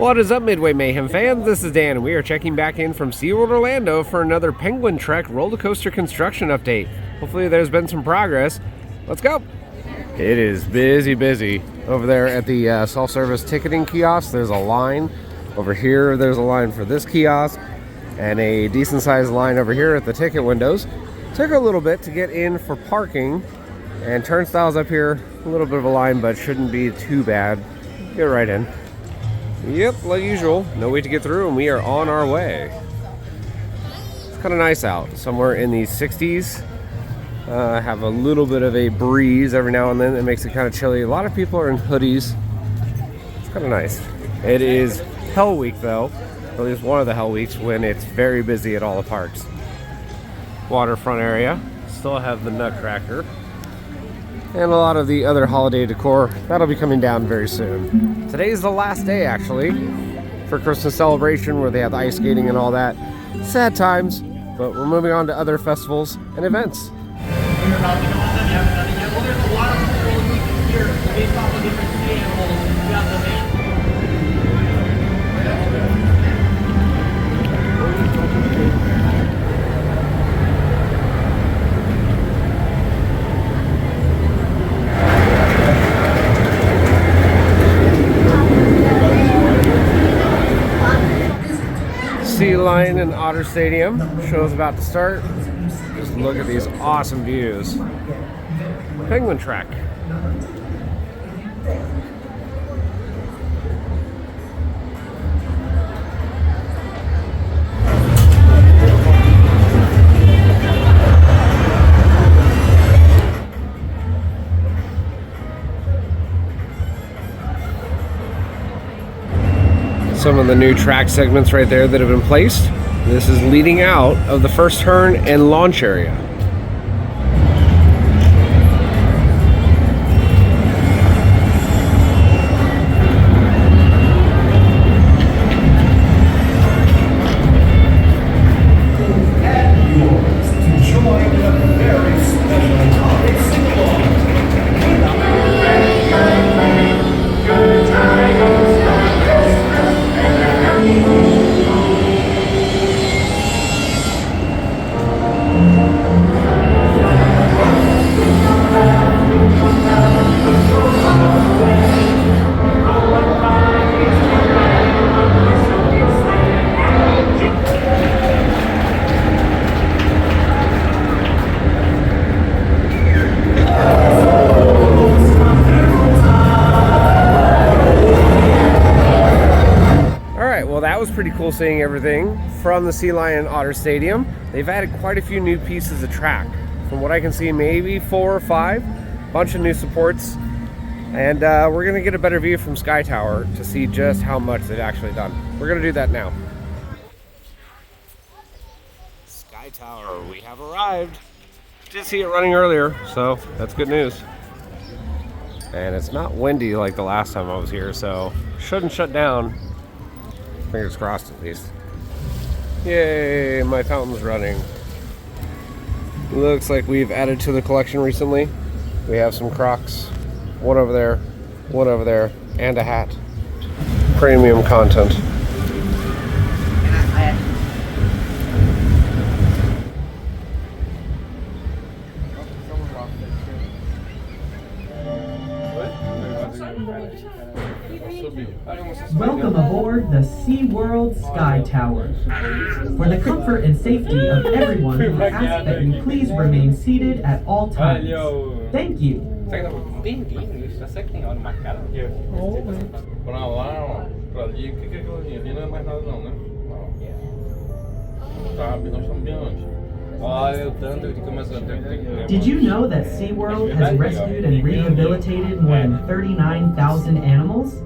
What is up, Midway Mayhem fans? This is Dan, and we are checking back in from SeaWorld Orlando for another Penguin Trek roller coaster construction update. Hopefully there's been some progress. Let's go! It is busy over there at the self-service ticketing kiosk. There's a line over here. There's a line for this kiosk and a decent-sized line over here at the ticket windows. Took a little bit to get in for parking, and turnstiles up here. A little bit of a line, but shouldn't be too bad. Get right in. Yep, like usual, no way to get through, and we are on our way. It's kind of nice out, somewhere in the 60s. Have a little bit of a breeze every now and then that makes it kind of chilly. A lot of people are in hoodies. It's kind of nice. It is Hell Week though, at least one of the Hell Weeks, when it's very busy at all the parks. Waterfront area, still have the Nutcracker. And a lot of the other holiday decor. That'll be coming down very soon. Today's the last day, actually, for Christmas celebration, where they have the ice skating and all that. Sad times, but we're moving on to other festivals and events. Sea Lion and Otter Stadium. Show's about to start. Just look at these awesome views. Penguin Trek. Some of the new track segments right there that have been placed. This is leading out of the first turn and launch area. Pretty cool seeing everything from the Sea Lion Otter Stadium. They've added quite a few new pieces of track. From what I can see, maybe 4 or 5. Bunch of new supports. And we're going to get a better view from Sky Tower to see just how much they've actually done. We're going to do that now. Sky Tower, we have arrived. Did see it running earlier, so that's good news. And it's not windy like the last time I was here, so shouldn't shut down. Fingers crossed, at least. Yay, my fountain's running. Looks like we've added to the collection recently. We have some Crocs, one over there, and a hat. Premium content. Welcome aboard the SeaWorld Sky Tower. For the comfort and safety of everyone, we ask that you please remain seated at all times. Thank you. Pra lá, ó, pra ali, o que é aquilo ali? Ali não é mais nada não, né? Tá, nós estamos bem onde? Olha, o tanto que começou a ter. Did you know that SeaWorld has rescued and rehabilitated more than 39,000 animals?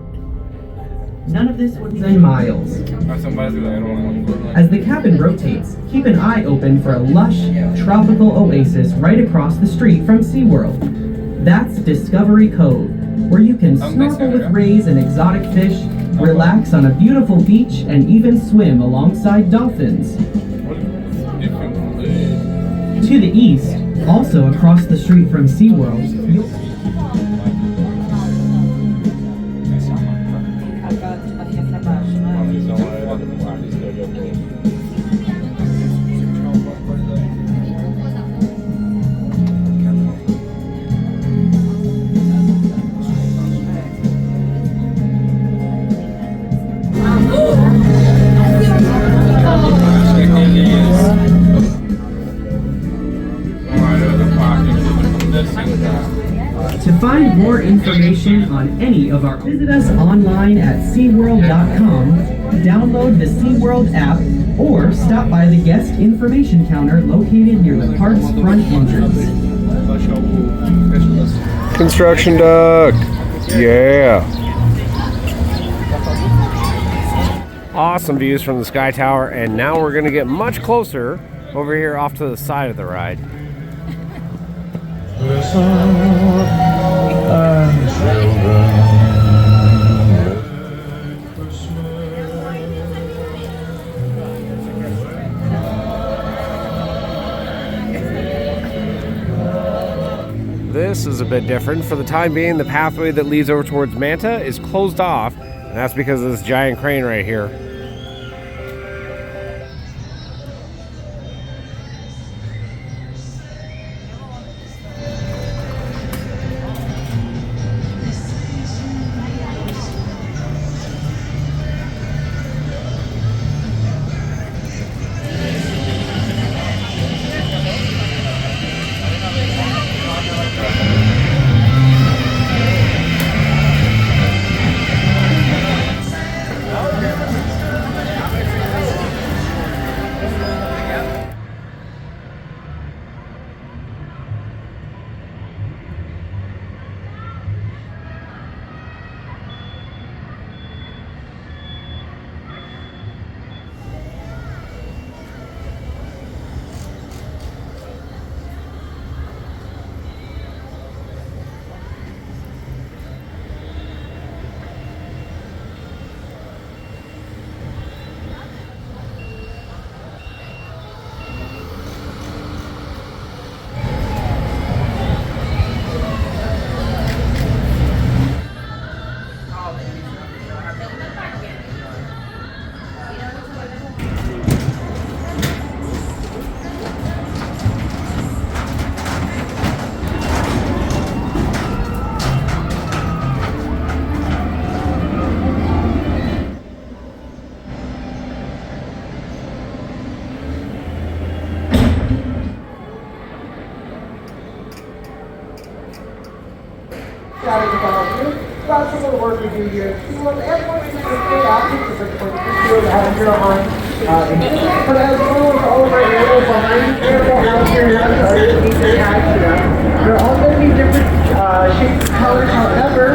None of this would be miles. As the cabin rotates, keep an eye open for a lush, tropical oasis right across the street from SeaWorld. That's Discovery Cove, where you can snorkel with rays and exotic fish, relax on a beautiful beach, and even swim alongside dolphins. To the east, also across the street from SeaWorld, you'll more information on any of our, visit us online at SeaWorld.com, download the SeaWorld app, or stop by the guest information counter located near the park's front entrance. Construction duck. Yeah. Awesome views from the Sky Tower, and now we're going to get much closer over here off to the side of the ride. This is a bit different. For the time being, the pathway that leads over towards Manta is closed off, and that's because of this giant crane right here. That's some of the work we do here. SeaWorld Airport is a great option to support the SeaWorld Avenger on but as well as all of our aerial behind aerial out here now are very high to them. They're all going to be different shapes and colors, however,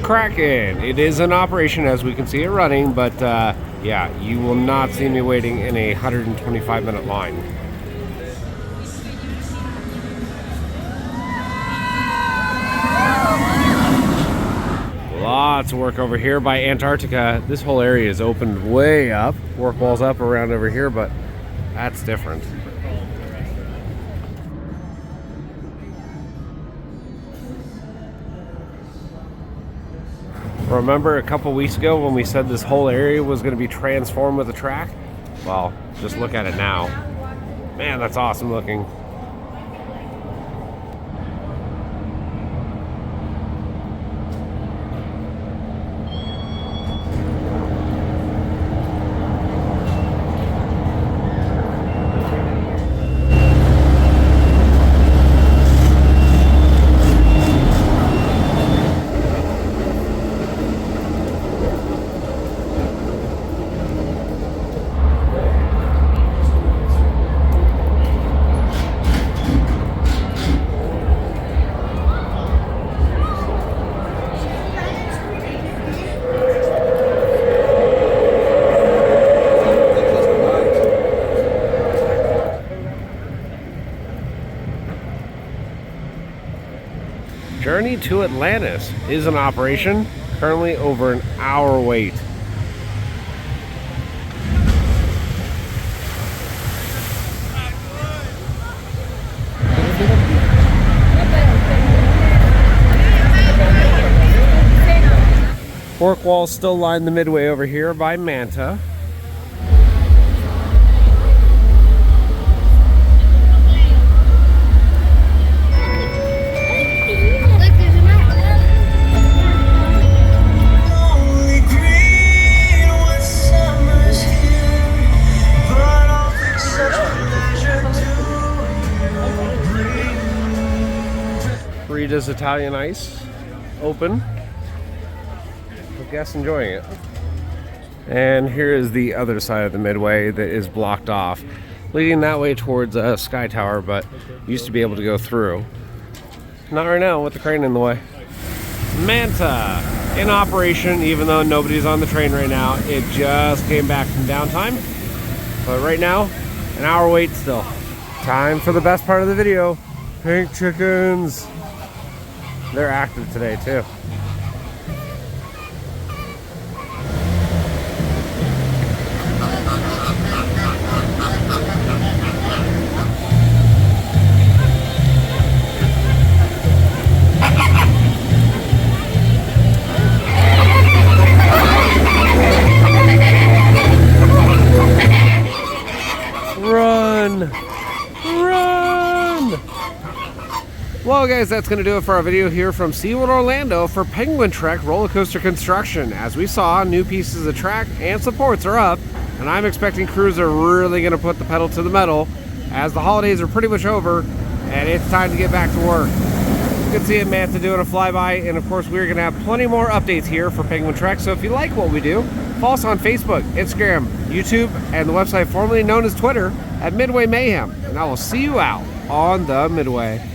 Kraken. It is in operation as we can see it running, but yeah, you will not see me waiting in a 125-minute line. Lots of work over here by Antarctica. This whole area is opened way up. Work walls up around over here, but that's different. Remember a couple weeks ago when we said this whole area was going to be transformed with a track? Well, just look at it now. Man, that's awesome looking. Journey to Atlantis is in operation, currently over an hour wait. Fork walls still line the midway over here by Manta. Rita's Italian Ice, open. I guess enjoying it. And here is the other side of the midway that is blocked off, leading that way towards Sky Tower, but used to be able to go through. Not right now with the crane in the way. Manta in operation, even though nobody's on the train right now. It just came back from downtime, but right now, an hour wait still. Time for the best part of the video. Pink chickens. They're active today too. Run! Run! Well guys, that's going to do it for our video here from SeaWorld Orlando for Penguin Trek roller coaster construction. As we saw, new pieces of track and supports are up, and I'm expecting crews are really going to put the pedal to the metal as the holidays are pretty much over and it's time to get back to work. You can see it, Manta doing a flyby, and of course we're going to have plenty more updates here for Penguin Trek, so if you like what we do, follow us on Facebook, Instagram, YouTube, and the website formerly known as Twitter at Midway Mayhem, and I will see you out on the Midway.